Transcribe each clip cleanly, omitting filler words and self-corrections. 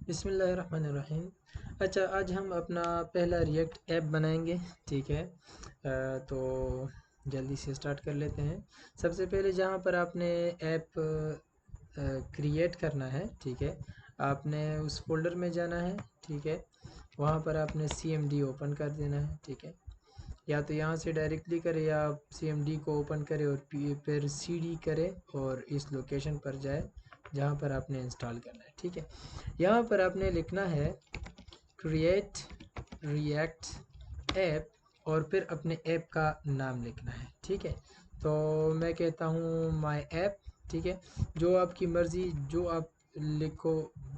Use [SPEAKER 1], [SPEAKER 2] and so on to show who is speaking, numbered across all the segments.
[SPEAKER 1] बिस्मिल्लाहिर्रहमानिर्रहीम। अच्छा, आज हम अपना पहला रिएक्ट ऐप बनाएंगे। ठीक है, तो जल्दी से स्टार्ट कर लेते हैं। सबसे पहले जहाँ पर आपने ऐप क्रिएट करना है, ठीक है, आपने उस फोल्डर में जाना है। ठीक है, वहाँ पर आपने CMD ओपन कर देना है। ठीक है, या तो यहाँ से डायरेक्टली करें या आप CMD को ओपन करें और फिर CD करें और इस लोकेशन पर जाए जहाँ पर आपने इंस्टॉल करना है। ठीक है, यहाँ पर आपने लिखना है क्रिएट रिएक्ट ऐप और फिर अपने ऐप का नाम लिखना है। ठीक है, तो मैं कहता हूँ माय ऐप। ठीक है, जो आपकी मर्ज़ी, जो आप लिखो।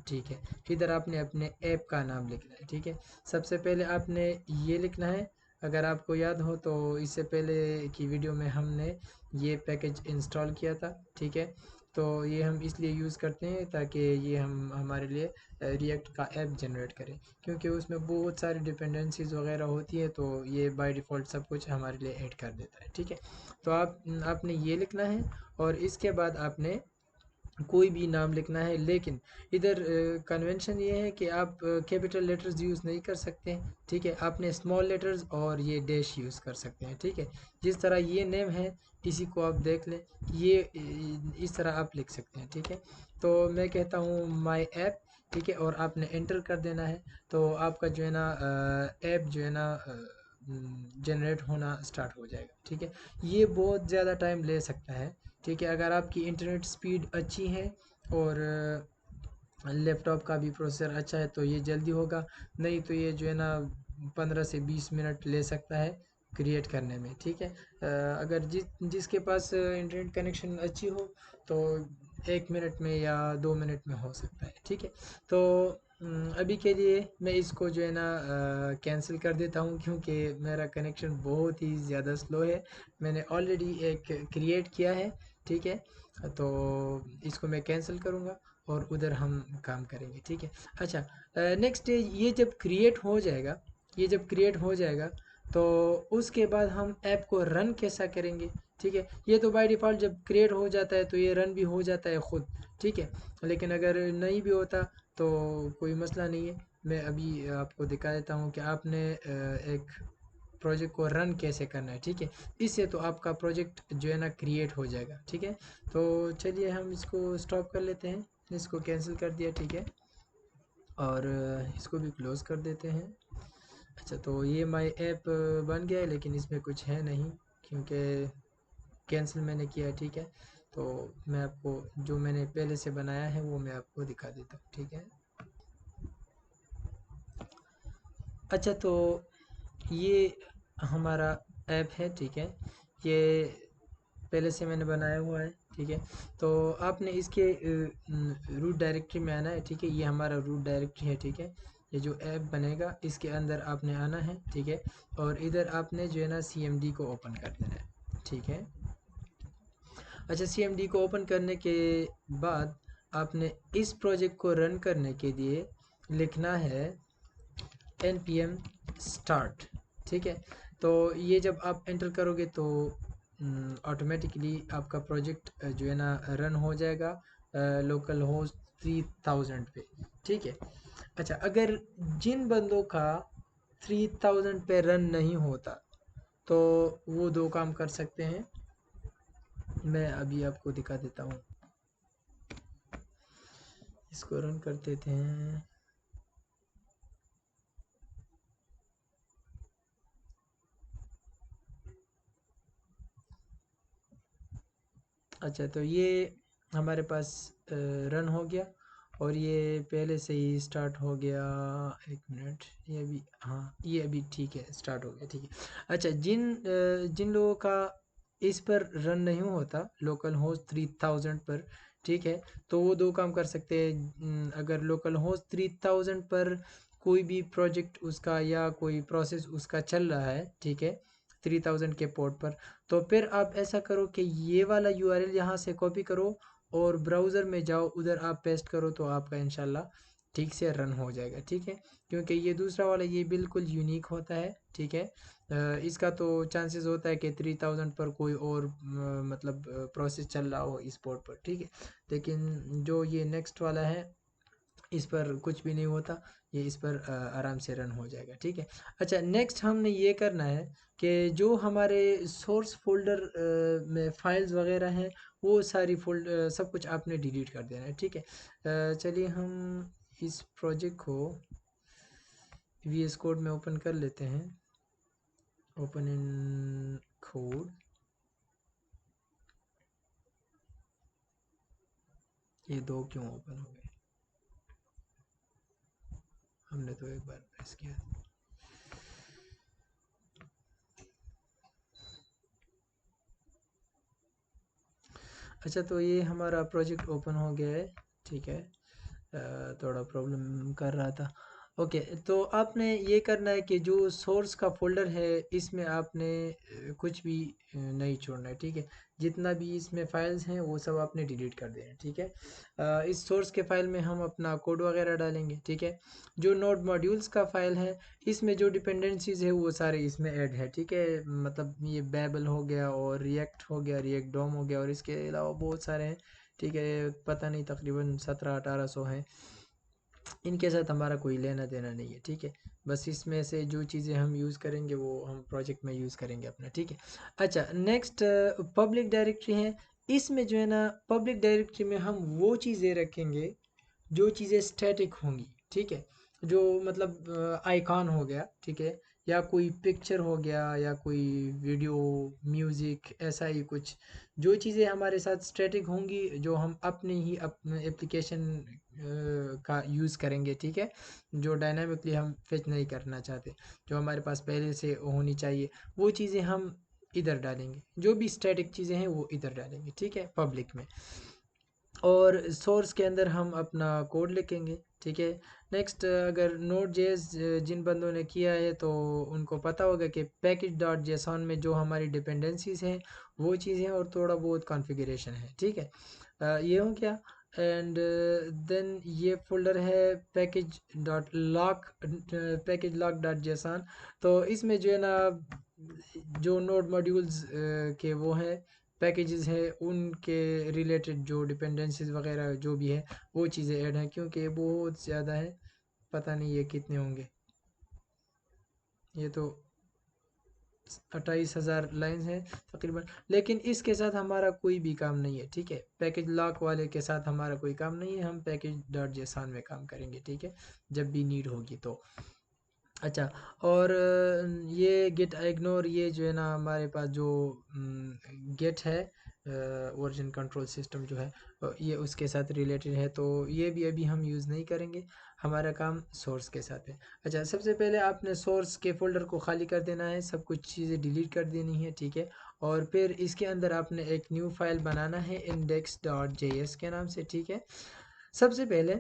[SPEAKER 1] ठीक है, इधर आपने अपने ऐप का नाम लिखना है। ठीक है, सबसे पहले आपने ये लिखना है। अगर आपको याद हो तो इससे पहले की वीडियो में हमने ये पैकेज इंस्टॉल किया था। ठीक है, तो ये हम इसलिए यूज़ करते हैं ताकि ये हम हमारे लिए रिएक्ट का ऐप जनरेट करें, क्योंकि उसमें बहुत सारी डिपेंडेंसीज़ वगैरह होती है, तो ये बाय डिफ़ॉल्ट सब कुछ हमारे लिए ऐड कर देता है। ठीक है, तो आपने ये लिखना है और इसके बाद आपने कोई भी नाम लिखना है, लेकिन इधर कन्वेंशन ये है कि आप कैपिटल लेटर्स यूज़ नहीं कर सकते हैं। ठीक है, आपने स्मॉल लेटर्स और ये डैश यूज़ कर सकते हैं। ठीक है, जिस तरह ये नेम है इसी को आप देख लें, ये इस तरह आप लिख सकते हैं। ठीक है, तो मैं कहता हूँ माय ऐप। ठीक है, और आपने एंटर कर देना है, तो आपका जो है ना ऐप जो है ना जनरेट होना स्टार्ट हो जाएगा। ठीक है, ये बहुत ज़्यादा टाइम ले सकता है। ठीक है, अगर आपकी इंटरनेट स्पीड अच्छी है और लैपटॉप का भी प्रोसेसर अच्छा है तो ये जल्दी होगा, नहीं तो ये जो है ना 15 से 20 मिनट ले सकता है क्रिएट करने में। ठीक है, अगर जिसके पास इंटरनेट कनेक्शन अच्छी हो तो 1 मिनट में या 2 मिनट में हो सकता है। ठीक है, तो अभी के लिए मैं इसको जो है ना कैंसिल कर देता हूँ, क्योंकि मेरा कनेक्शन बहुत ही ज़्यादा स्लो है। मैंने ऑलरेडी एक क्रिएट किया है। ठीक है, तो इसको मैं कैंसिल करूँगा और उधर हम काम करेंगे। ठीक है, अच्छा, नेक्स्ट ये जब क्रिएट हो जाएगा, ये जब क्रिएट हो जाएगा तो उसके बाद हम ऐप को रन कैसा करेंगे। ठीक है, ये तो बाय डिफ़ॉल्ट जब क्रिएट हो जाता है तो ये रन भी हो जाता है ख़ुद। ठीक है, लेकिन अगर नहीं भी होता तो कोई मसला नहीं है। मैं अभी आपको दिखा देता हूँ कि आपने एक प्रोजेक्ट को रन कैसे करना है। ठीक है, इससे तो आपका प्रोजेक्ट जो है ना क्रिएट हो जाएगा। ठीक है, तो चलिए हम इसको स्टॉप कर लेते हैं, इसको कैंसिल कर दिया। ठीक है, और इसको भी क्लोज़ कर देते हैं। अच्छा, तो ये माय ऐप बन गया है, लेकिन इसमें कुछ है नहीं क्योंकि कैंसिल मैंने किया है। ठीक है, तो मैं आपको जो मैंने पहले से बनाया है वो मैं आपको दिखा देता हूँ। ठीक है, अच्छा, तो ये हमारा ऐप है। ठीक है, ये पहले से मैंने बनाया हुआ है। ठीक है, तो आपने इसके रूट डायरेक्टरी में आना है। ठीक है, ये हमारा रूट डायरेक्टरी है। ठीक है, ये जो ऐप बनेगा इसके अंदर आपने आना है। ठीक है, और इधर आपने जो है ना CMD को ओपन कर देना है। ठीक है, अच्छा, CMD को ओपन करने के बाद आपने इस प्रोजेक्ट को रन करने के लिए लिखना है npm start। ठीक है, तो ये जब आप एंटर करोगे तो ऑटोमेटिकली आपका प्रोजेक्ट जो है ना रन हो जाएगा लोकल होस्ट 3000 पे। ठीक है, अच्छा, अगर जिन बंदों का 3000 पे रन नहीं होता तो वो दो काम कर सकते हैं, मैं अभी आपको दिखा देता हूँ। इसको रन कर देते हैं। अच्छा, तो ये हमारे पास रन हो गया और ये पहले से ही स्टार्ट हो गया। एक मिनट, ये अभी, हाँ, ये अभी ठीक है, स्टार्ट हो गया। ठीक है, अच्छा, जिन लोगों का इस पर रन नहीं होता लोकल होस्ट 3000 पर, ठीक है, तो वो दो काम कर सकते हैं। अगर लोकल होस्ट 3000 पर कोई भी प्रोजेक्ट उसका या कोई प्रोसेस उसका चल रहा है, ठीक है, 3000 के पोर्ट पर, तो फिर आप ऐसा करो कि ये वाला URL यहाँ से कॉपी करो और ब्राउज़र में जाओ, उधर आप पेस्ट करो तो आपका इंशाल्लाह ठीक से रन हो जाएगा। ठीक है, क्योंकि ये दूसरा वाला ये बिल्कुल यूनिक होता है। ठीक है, इसका तो चांसेस होता है कि 3000 पर कोई और मतलब प्रोसेस चल रहा हो इस पोर्ट पर। ठीक है, लेकिन जो ये नेक्स्ट वाला है इस पर कुछ भी नहीं होता, ये इस पर आराम से रन हो जाएगा, ठीक है। अच्छा, नेक्स्ट हमने ये करना है कि जो हमारे सोर्स फोल्डर में फाइल्स वगैरह हैं वो सारी सब कुछ आपने डिलीट कर देना है, ठीक है। चलिए हम इस प्रोजेक्ट को VS कोड में ओपन कर लेते हैं। ओपन इन कोड, ये दो क्यों ओपन हो गए, हमने तो एक बार प्रेस किया। अच्छा, तो ये हमारा प्रोजेक्ट ओपन हो गया है, ठीक है। थोड़ा प्रॉब्लम कर रहा था। ओके, तो आपने ये करना है कि जो सोर्स का फोल्डर है इसमें आपने कुछ भी नहीं छोड़ना है, ठीक है। जितना भी इसमें फाइल्स हैं वो सब आपने डिलीट कर देना है, ठीक है। इस सोर्स के फाइल में हम अपना कोड वगैरह डालेंगे, ठीक है। जो नोड मॉड्यूल्स का फाइल है इसमें जो डिपेंडेंसीज है वो सारे इसमें ऐड है, ठीक है। मतलब ये बेबल हो गया और रिएक्ट हो गया, रिएक्ट डोम हो गया, और इसके अलावा बहुत सारे हैं, ठीक है। पता नहीं, तकरीबन 1700-1800 हैं। इनके साथ हमारा कोई लेना देना नहीं है, ठीक है। बस इसमें से जो चीज़ें हम यूज़ करेंगे वो हम प्रोजेक्ट में यूज़ करेंगे अपना, ठीक है। अच्छा, नेक्स्ट पब्लिक डायरेक्टरी है। इसमें जो है ना, पब्लिक डायरेक्टरी में हम वो चीज़ें रखेंगे जो चीज़ें स्टैटिक होंगी, ठीक है। जो मतलब आइकॉन हो गया, ठीक है, या कोई पिक्चर हो गया, या कोई वीडियो, म्यूज़िक, ऐसा ही कुछ। जो चीज़ें हमारे साथ स्टैटिक होंगी, जो हम अपने ही अपने एप्लीकेशन का यूज़ करेंगे, ठीक है। जो डायनामिकली हम फेच नहीं करना चाहते, जो हमारे पास पहले से होनी चाहिए, वो चीज़ें हम इधर डालेंगे। जो भी स्टैटिक चीज़ें हैं वो इधर डालेंगे, ठीक है, पब्लिक में। और सोर्स के अंदर हम अपना कोड लिखेंगे, ठीक है। नेक्स्ट, अगर नोड जेएस जिन बंदों ने किया है तो उनको पता होगा कि पैकेज डॉट जेसॉन में जो हमारी डिपेंडेंसीज हैं वो चीज़ें और थोड़ा बहुत कॉन्फ़िगरेशन है, ठीक है। ये हो गया। एंड देन ये फोल्डर है package dot lock, package lock dot JSON. तो इसमें जो है ना, जो नोड मॉड्यूल्स के वो हैं, पैकेजेस हैं, उनके रिलेटेड जो डिपेंडेंसीज वगैरह जो भी है वो चीज़ें ऐड हैं, क्योंकि बहुत ज़्यादा है। पता नहीं ये कितने होंगे, ये तो 28,000 लाइन्स हैं तकरीबन। लेकिन इसके साथ हमारा कोई भी काम नहीं है, ठीक है। पैकेज लॉक वाले के साथ हमारा कोई काम नहीं है, हम पैकेज डॉट जेसन में काम करेंगे, ठीक है, जब भी नीड होगी तो। अच्छा, और ये गेट इग्नोर, ये जो है ना हमारे पास जो गेट है, वर्जन कंट्रोल सिस्टम जो है, ये उसके साथ रिलेटेड है, तो ये भी अभी हम यूज़ नहीं करेंगे। हमारा काम सोर्स के साथ है। अच्छा, सबसे पहले आपने सोर्स के फोल्डर को खाली कर देना है, सब कुछ चीज़ें डिलीट कर देनी है, ठीक है। और फिर इसके अंदर आपने एक न्यू फाइल बनाना है index.js के नाम से, ठीक है। सबसे पहले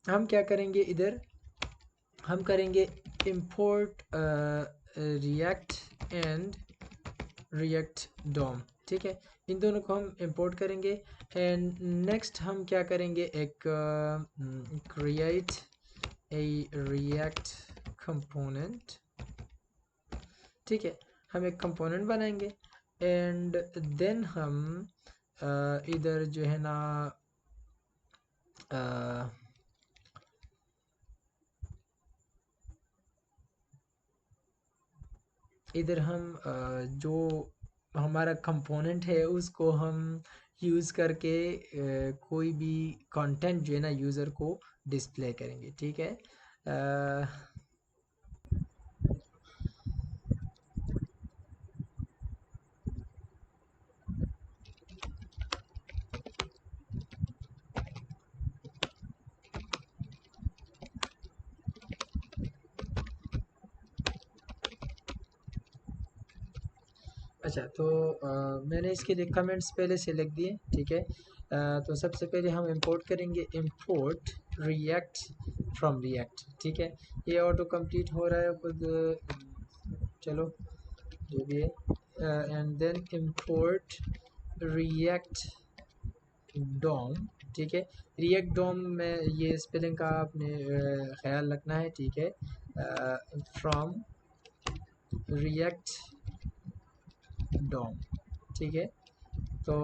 [SPEAKER 1] हम क्या करेंगे, इधर हम करेंगे import react and react DOM, ठीक है। इन दोनों को हम import करेंगे। एंड नेक्स्ट हम क्या करेंगे, एक create a react component, ठीक है। हम एक कंपोनेंट बनाएंगे। एंड देन हम इधर जो है ना, इधर हम जो हमारा कंपोनेंट है उसको हम यूज़ करके कोई भी कंटेंट जो है ना यूज़र को डिस्प्ले करेंगे, ठीक है। अच्छा, तो मैंने इसके लिए कमेंट्स पहले से लिख दिए, ठीक है। तो सबसे पहले हम इंपोर्ट करेंगे इंपोर्ट रिएक्ट फ्रॉम रिएक्ट, ठीक है। ये ऑटो कंप्लीट हो रहा है खुद, चलो जो भी है। एंड देन इंपोर्ट रिएक्ट डोम, ठीक है। रिएक्ट डोम में ये स्पेलिंग का आपने ख्याल रखना है, ठीक है। फ्रॉम रिएक्ट डोम, ठीक है। तो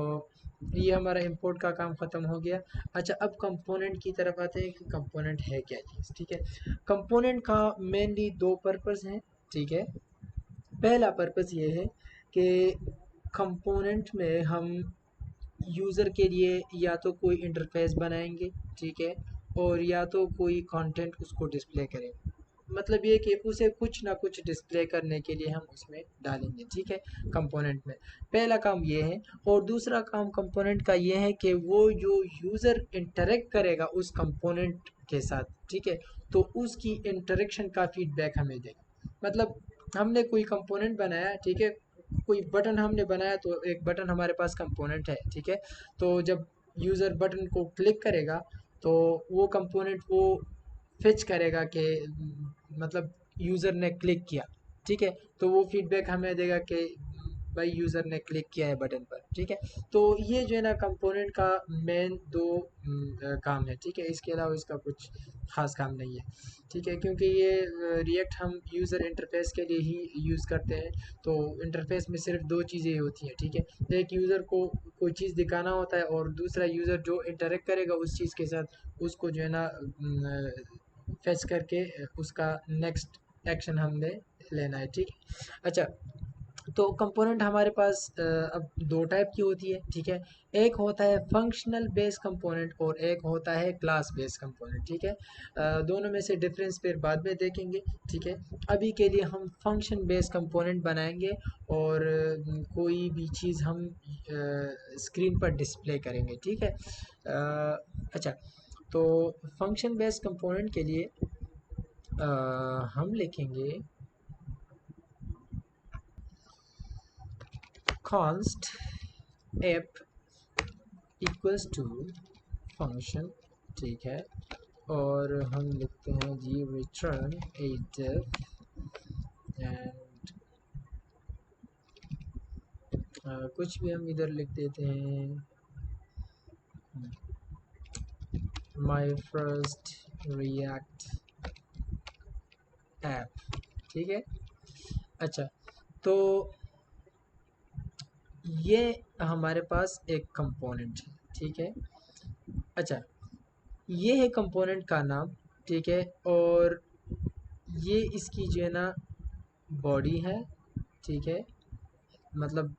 [SPEAKER 1] ये हमारा इंपोर्ट का काम ख़त्म हो गया। अच्छा, अब कंपोनेंट की तरफ आते हैं कि कंपोनेंट है क्या चीज़। ठीक है, कंपोनेंट का मेनली दो पर्पस हैं। ठीक है, पहला पर्पस ये है कि कंपोनेंट में हम यूज़र के लिए या तो कोई इंटरफेस बनाएंगे, ठीक है, और या तो कोई कंटेंट उसको डिस्प्ले करेंगे। मतलब ये कि उसे कुछ ना कुछ डिस्प्ले करने के लिए हम उसमें डालेंगे। ठीक है, कंपोनेंट में पहला काम ये है। और दूसरा काम कंपोनेंट का ये है कि वो जो यूज़र इंटरेक्ट करेगा उस कंपोनेंट के साथ, ठीक है, तो उसकी इंटरेक्शन का फीडबैक हमें देगा। मतलब हमने कोई कंपोनेंट बनाया, ठीक है, कोई बटन हमने बनाया, तो एक बटन हमारे पास कंपोनेंट है, ठीक है, तो जब यूज़र बटन को क्लिक करेगा तो वो कंपोनेंट वो फेच करेगा कि मतलब यूज़र ने क्लिक किया। ठीक है, तो वो फीडबैक हमें देगा कि भाई यूज़र ने क्लिक किया है बटन पर। ठीक है, तो ये जो है ना कंपोनेंट का मेन दो काम है। ठीक है, इसके अलावा इसका कुछ ख़ास काम नहीं है। ठीक है, क्योंकि ये रिएक्ट हम यूज़र इंटरफेस के लिए ही यूज़ करते हैं, तो इंटरफेस में सिर्फ दो चीज़ें होती हैं। ठीक है, एक यूज़र को कोई चीज़ दिखाना होता है और दूसरा यूज़र जो इंटरेक्ट करेगा उस चीज़ के साथ, उसको जो है ना फेच करके उसका नेक्स्ट एक्शन हमने लेना है। ठीक है, अच्छा, तो कंपोनेंट हमारे पास अब दो टाइप की होती है। ठीक है, एक होता है फंक्शनल बेस कंपोनेंट और एक होता है क्लास बेस कंपोनेंट। ठीक है, दोनों में से डिफरेंस फिर बाद में देखेंगे। ठीक है, अभी के लिए हम फंक्शन बेस कंपोनेंट बनाएंगे और कोई भी चीज़ हम स्क्रीन पर डिस्प्ले करेंगे। ठीक है, अच्छा, तो फंक्शन बेस कंपोनेंट के लिए हम लिखेंगे const app equals to function. ठीक है, और हम लिखते हैं जी रिटर्न ए div एंड कुछ भी हम इधर लिख देते हैं, माई फर्स्ट रिएक्ट ऐप। ठीक है, अच्छा, तो ये हमारे पास एक कंपोनेंट है। ठीक है, अच्छा, ये है कंपोनेंट का नाम। ठीक है, और ये इसकी जो है ना बॉडी है। ठीक है, मतलब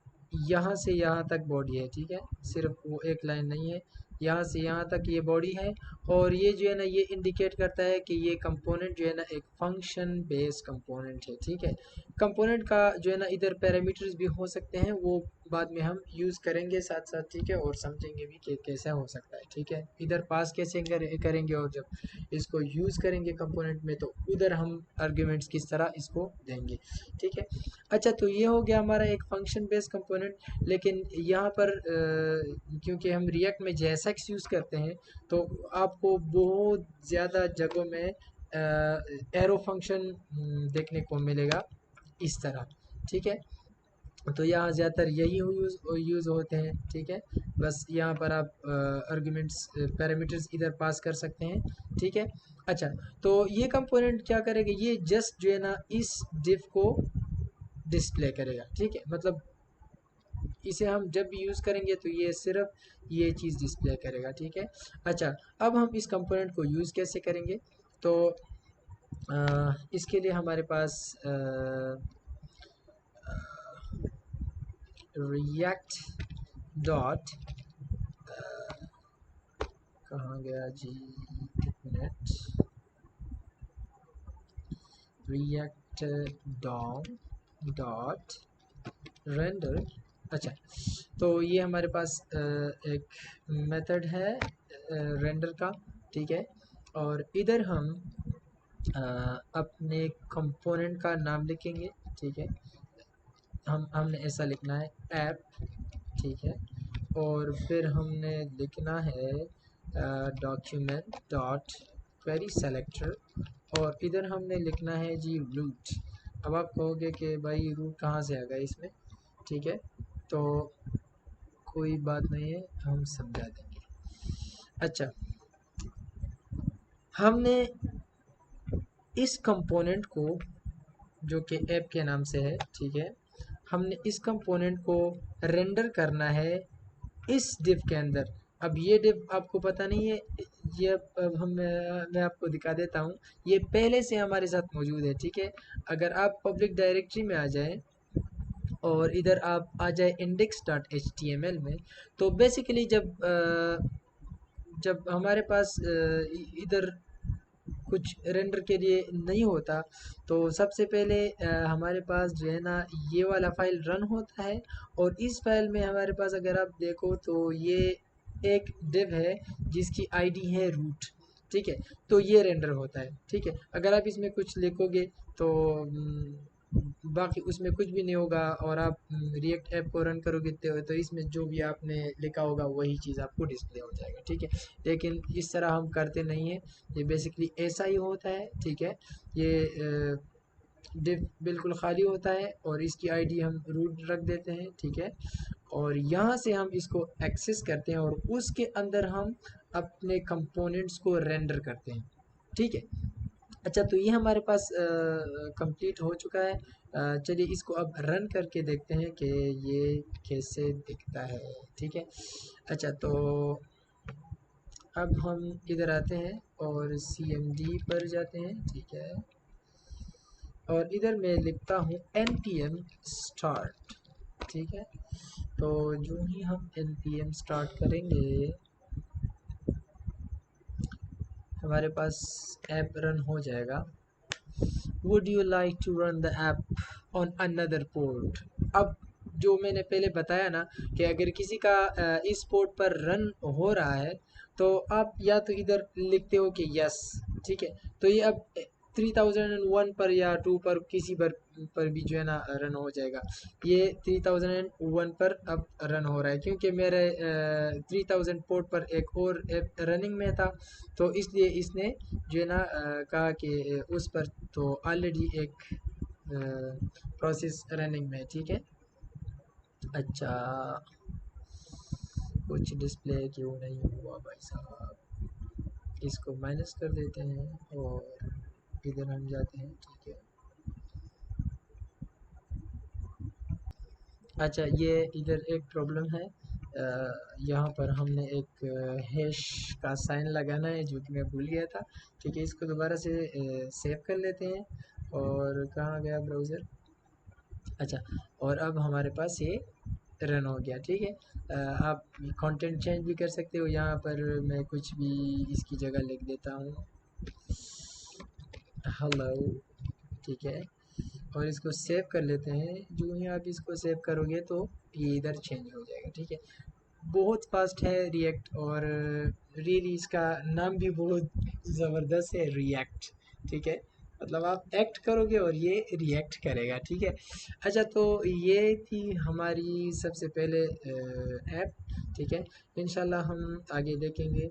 [SPEAKER 1] यहाँ से यहाँ तक बॉडी है। ठीक है, सिर्फ वो एक लाइन नहीं है, यहाँ से यहाँ तक ये बॉडी है। और ये जो है ना ये इंडिकेट करता है कि ये कंपोनेंट जो है ना एक फंक्शन बेस्ड कंपोनेंट है। ठीक है, कंपोनेंट का जो है ना इधर पैरामीटर्स भी हो सकते हैं, वो बाद में हम यूज़ करेंगे साथ साथ। ठीक है, और समझेंगे भी कि कैसे हो सकता है। ठीक है, इधर पास कैसे करेंगे और जब इसको यूज़ करेंगे कंपोनेंट में तो उधर हम आर्ग्यूमेंट्स किस तरह इसको देंगे। ठीक है, अच्छा, तो ये हो गया हमारा एक फंक्शन बेस्ड कंपोनेंट। लेकिन यहाँ पर क्योंकि हम रिएक्ट में JSX यूज़ करते हैं, तो आपको बहुत ज़्यादा जगहों में एरो फंक्शन देखने को मिलेगा इस तरह। ठीक है, तो यहाँ ज़्यादातर यही यूज़ होते हैं। ठीक है, बस यहाँ पर आप आर्ग्यूमेंट्स पैरामीटर्स इधर पास कर सकते हैं। ठीक है, अच्छा, तो ये कंपोनेंट क्या करेगा, ये जस्ट जो है ना इस div को डिस्प्ले करेगा। ठीक है, मतलब इसे हम जब भी यूज़ करेंगे तो ये सिर्फ ये चीज़ डिस्प्ले करेगा। ठीक है, अच्छा, अब हम इस कंपोनेंट को यूज़ कैसे करेंगे, तो इसके लिए हमारे पास रिएक्ट डॉट कहाँ गया जी, minute, react DOM dot render. अच्छा, तो ये हमारे पास एक मेथड है रेंडर का। ठीक है, और इधर हम अपने कंपोनेंट का नाम लिखेंगे। ठीक है, हमने ऐसा लिखना है ऐप। ठीक है, और फिर हमने लिखना है डॉक्यूमेंट डॉट क्वेरी सेलेक्टर, और इधर हमने लिखना है जी रूट। अब आप कहोगे कि भाई रूट कहाँ से आ गया इसमें। ठीक है, तो कोई बात नहीं है, हम समझा देंगे। अच्छा, हमने इस कंपोनेंट को जो कि ऐप के नाम से है, ठीक है, हमने इस कंपोनेंट को रेंडर करना है इस डिव के अंदर, अब ये डिव आपको पता नहीं है, ये अब मैं आपको दिखा देता हूँ। ये पहले से हमारे साथ मौजूद है, ठीक है। अगर आप पब्लिक डायरेक्टरी में आ जाएं और इधर आप आ जाए index.html में, तो बेसिकली जब हमारे पास इधर कुछ रेंडर के लिए नहीं होता, तो सबसे पहले हमारे पास जो है ना ये वाला फाइल रन होता है। और इस फाइल में हमारे पास अगर आप देखो तो ये एक डिव है जिसकी आईडी है रूट, ठीक है। तो ये रेंडर होता है, ठीक है। अगर आप इसमें कुछ लिखोगे तो बाकी उसमें कुछ भी नहीं होगा, और आप रिएक्ट ऐप को रन करोगे तो इसमें जो भी आपने लिखा होगा वही चीज़ आपको डिस्प्ले हो जाएगा, ठीक है। लेकिन इस तरह हम करते नहीं हैं, ये बेसिकली ऐसा ही होता है, ठीक है। ये डिव बिल्कुल खाली होता है और इसकी आईडी हम रूट रख देते हैं, ठीक है। और यहाँ से हम इसको एक्सेस करते हैं और उसके अंदर हम अपने कंपोनेंट्स को रेंडर करते हैं, ठीक है। अच्छा, तो ये हमारे पास कंप्लीट हो चुका है। चलिए इसको अब रन करके देखते हैं कि ये कैसे दिखता है, ठीक है। अच्छा, तो अब हम इधर आते हैं और CMD पर जाते हैं, ठीक है। और इधर मैं लिखता हूँ npm start, ठीक है। तो जो ही हम npm स्टार्ट करेंगे हमारे पास ऐप रन हो जाएगा। Would you like to run the app on another port. अब जो मैंने पहले बताया ना कि अगर किसी का इस पोर्ट पर रन हो रहा है तो आप या तो इधर लिखते हो कि यस, ठीक है। तो ये अब 3001 पर या 2 पर किसी पर भी जो है ना रन हो जाएगा। ये 3001 पर अब रन हो रहा है क्योंकि मेरे 3000 पोर्ट पर एक और ऐप रनिंग में था, तो इसलिए इसने जो है ना कहा कि उस पर तो ऑलरेडी एक प्रोसेस रनिंग में है, ठीक है। अच्छा, कुछ डिस्प्ले क्यों नहीं हुआ भाई साहब, इसको माइनस कर देते हैं और इधर हम जाते हैं, ठीक है। अच्छा, ये इधर एक प्रॉब्लम है, यहाँ पर हमने एक हैश का साइन लगाना है जो कि मैं भूल गया था, ठीक है। इसको दोबारा से सेव कर लेते हैं। और कहाँ गया ब्राउज़र, अच्छा। और अब हमारे पास ये रन हो गया, ठीक है। आप कंटेंट चेंज भी कर सकते हो, यहाँ पर मैं कुछ भी इसकी जगह लिख देता हूँ हेलो, ठीक है। और इसको सेव कर लेते हैं। जो ही आप इसको सेव करोगे तो ये इधर चेंज हो जाएगा, ठीक है। बहुत फास्ट है रिएक्ट, और रियली इसका नाम भी बहुत ज़बरदस्त है, रिएक्ट, ठीक है। मतलब आप एक्ट करोगे और ये रिएक्ट करेगा, ठीक है। अच्छा, तो ये थी हमारी सबसे पहले ऐप, ठीक है। इंशाल्लाह हम आगे देखेंगे,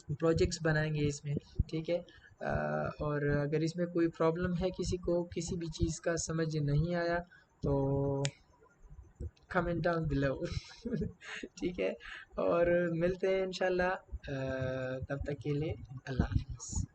[SPEAKER 1] प्रोजेक्ट्स बनाएंगे इसमें, ठीक है। और अगर इसमें कोई प्रॉब्लम है, किसी को किसी भी चीज़ का समझ नहीं आया तो कमेंट डाउन बिलो ठीक है। और मिलते हैं इंशाल्लाह, तब तक के लिए अल्लाह हाफ़िज़।